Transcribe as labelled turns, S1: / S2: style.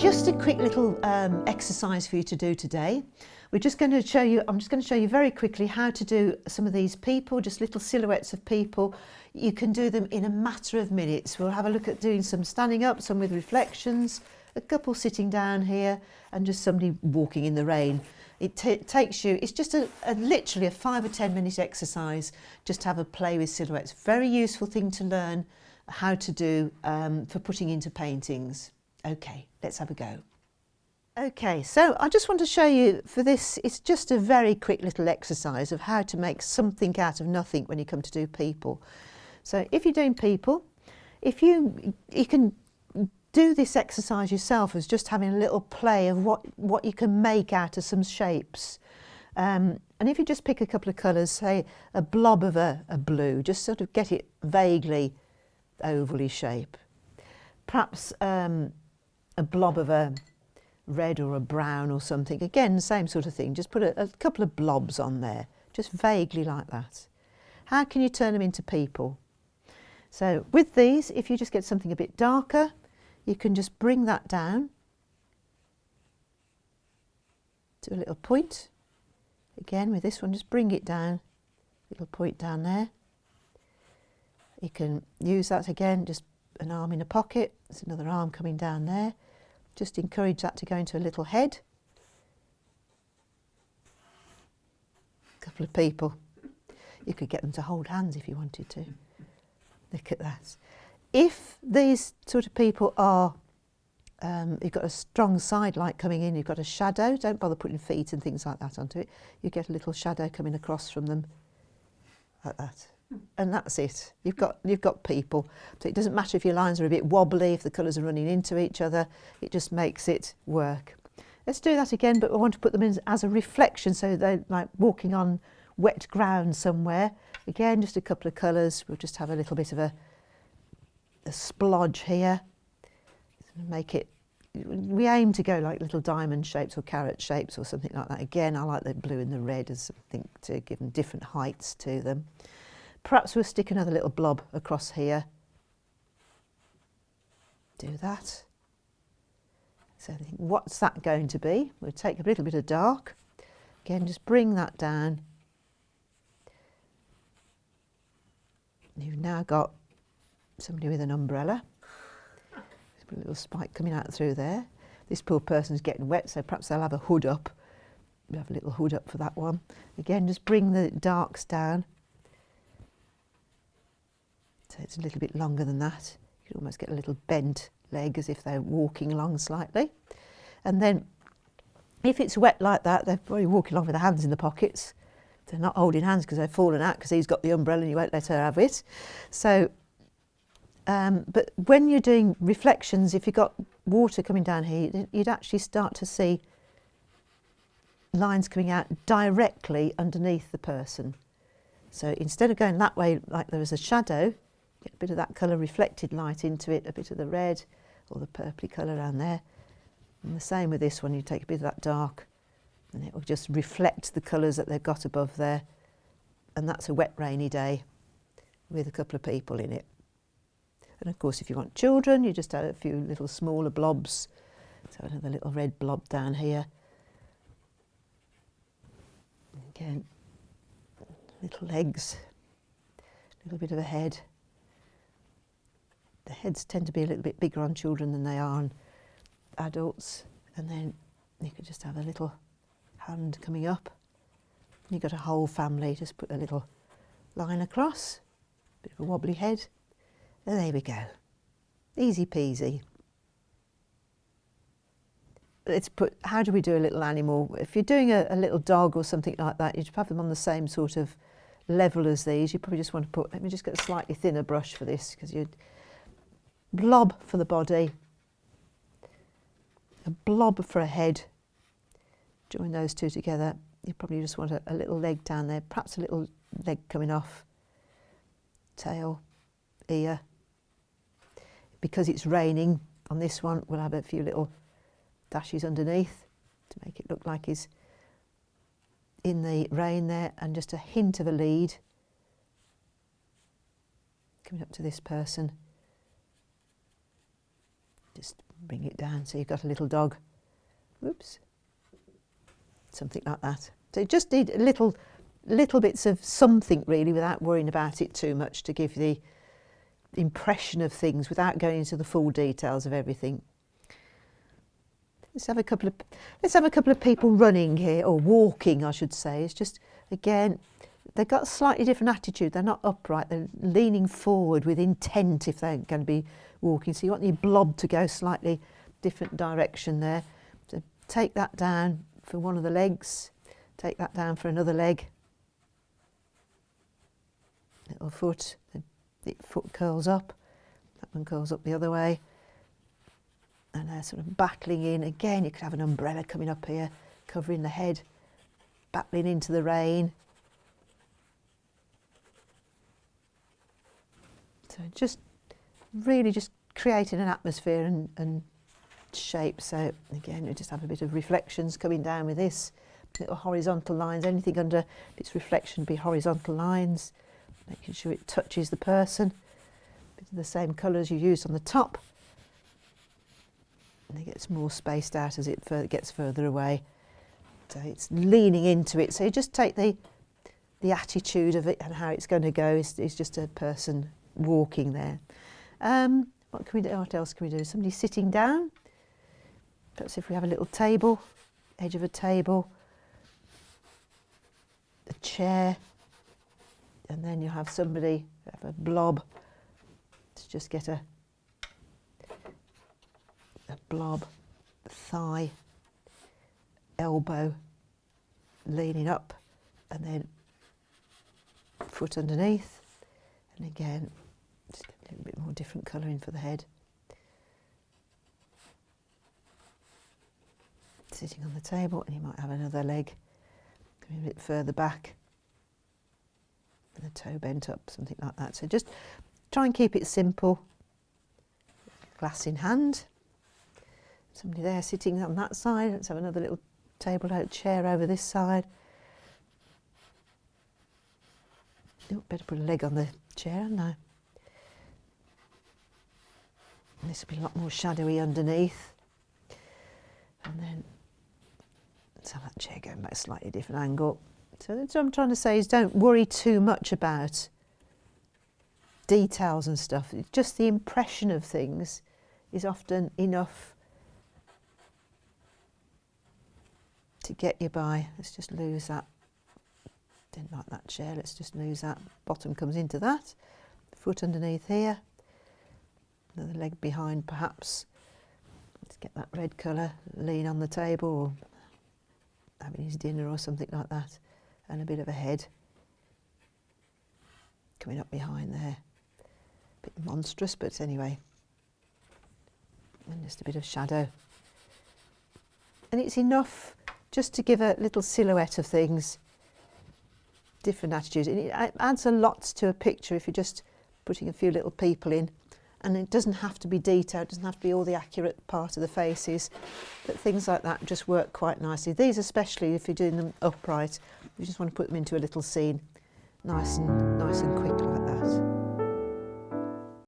S1: Just a quick little exercise for you to do today. I'm just going to show you very quickly how to do some of these people, just little silhouettes of people. You can do them in a matter of minutes. We'll have a look at doing some standing up, some with reflections, a couple sitting down here, and just somebody walking in the rain. It takes you, it's just literally a 5 or 10 minute exercise, just to have a play with silhouettes. Very useful thing to learn how to do for putting into paintings. Okay, let's have a go. Okay, so I just want to show you for this, it's just a very quick little exercise of how to make something out of nothing when you come to do people. So if you're doing people, if you can do this exercise yourself as just having a little play of what you can make out of some shapes. And if you just pick a couple of colours, say a blob of a blue, just sort of get it vaguely ovally shape. Perhaps a blob of a red or a brown or something. Again, same sort of thing. Just put a couple of blobs on there, just vaguely like that. How can you turn them into people? So with these, if you just get something a bit darker, you can just bring that down to a little point. Again, with this one, just bring it down, little point down there. You can use that again, just an arm in a pocket. There's another arm coming down there. Just encourage that to go into a little head. A couple of people. You could get them to hold hands if you wanted to. Look at that. If these sort of people are, you've got a strong side light coming in, you've got a shadow, don't bother putting feet and things like that onto it. You get a little shadow coming across from them, like that. And that's it. You've got people. So it doesn't matter if your lines are a bit wobbly, if the colours are running into each other, it just makes it work. Let's do that again, but we want to put them in as a reflection, so they're like walking on wet ground somewhere. Again, just a couple of colours. We'll just have a little bit of a splodge here. Make it, we aim to go like little diamond shapes or carrot shapes or something like that. Again, I like the blue and the red as something to give them different heights to them. Perhaps we'll stick another little blob across here. Do that. So I think, what's that going to be? We'll take a little bit of dark. Again, just bring that down. You've now got somebody with an umbrella. There's a little spike coming out through there. This poor person's getting wet, so perhaps they'll have a hood up. We'll have a little hood up for that one. Again, just bring the darks down. So it's a little bit longer than that. You can almost get a little bent leg as if they're walking along slightly. And then if it's wet like that, they're probably walking along with their hands in the pockets. They're not holding hands because they've fallen out because he's got the umbrella and you won't let her have it. So, but when you're doing reflections, if you've got water coming down here, you'd actually start to see lines coming out directly underneath the person. So instead of going that way like there was a shadow, get a bit of that colour reflected light into it, a bit of the red or the purpley colour around there. And the same with this one, you take a bit of that dark and it will just reflect the colours that they've got above there. And that's a wet, rainy day with a couple of people in it. And of course, if you want children, you just add a few little smaller blobs. So another little red blob down here. Again, little legs, a little bit of a head. The heads tend to be a little bit bigger on children than they are on adults. And then you could just have a little hand coming up. You've got a whole family, just put a little line across, bit of a wobbly head. And there we go. Easy peasy. Let's put, how do we do a little animal? If you're doing a little dog or something like that, you'd have them on the same sort of level as these. You probably just want to put, let me just get a slightly thinner brush for this, because you'd blob for the body, a blob for a head. Join those two together. You probably just want a little leg down there, perhaps a little leg coming off, tail, ear. Because it's raining on this one, we'll have a few little dashes underneath to make it look like he's in the rain there, and just a hint of a lead coming up to this person. Just bring it down so you've got a little dog. Whoops. Something like that. So you just need little bits of something really without worrying about it too much to give the impression of things without going into the full details of everything. Let's have a couple of people running here, or walking I should say. It's just, again, they've got a slightly different attitude. They're not upright, they're leaning forward with intent if they're going to be walking. So you want your blob to go slightly different direction there. So take that down for one of the legs, take that down for another leg. Little foot, the foot curls up, that one curls up the other way. And they're sort of battling in. Again, you could have an umbrella coming up here, covering the head, battling into the rain. So just really just creating an atmosphere and shape. So again, we just have a bit of reflections coming down with this. Little horizontal lines, anything under its reflection be horizontal lines, making sure it touches the person. A bit of the same colours you used on the top. And it gets more spaced out as it gets further away. So it's leaning into it. So you just take the attitude of it and how it's going to go. It's just a person walking there. What can we do? What else can we do? Somebody sitting down. Perhaps if we have a little table, edge of a table, a chair, and then you have somebody have a blob to just get a blob, thigh, elbow leaning up, and then foot underneath, and again just a little bit more different colouring for the head. Sitting on the table, and you might have another leg coming a bit further back and the toe bent up, something like that. So just try and keep it simple. Glass in hand. Somebody there sitting on that side. Let's have another little table out chair over this side. Oh, better put a leg on the chair, hadn't I? And this will be a lot more shadowy underneath. And then let's have that chair going back a slightly different angle. So that's what I'm trying to say is don't worry too much about details and stuff. It's just the impression of things is often enough to get you by. Let's just lose that. Didn't like that chair. Let's just lose that. Bottom comes into that. Foot underneath here. Another leg behind perhaps. Let's get that red colour. Lean on the table or having his dinner or something like that. And a bit of a head coming up behind there. A bit monstrous, but anyway. And just a bit of shadow. And it's enough just to give a little silhouette of things, different attitudes. And it adds a lot to a picture if you're just putting a few little people in. And it doesn't have to be detailed, it doesn't have to be all the accurate part of the faces, but things like that just work quite nicely. These especially, if you're doing them upright, you just want to put them into a little scene, nice and quickly.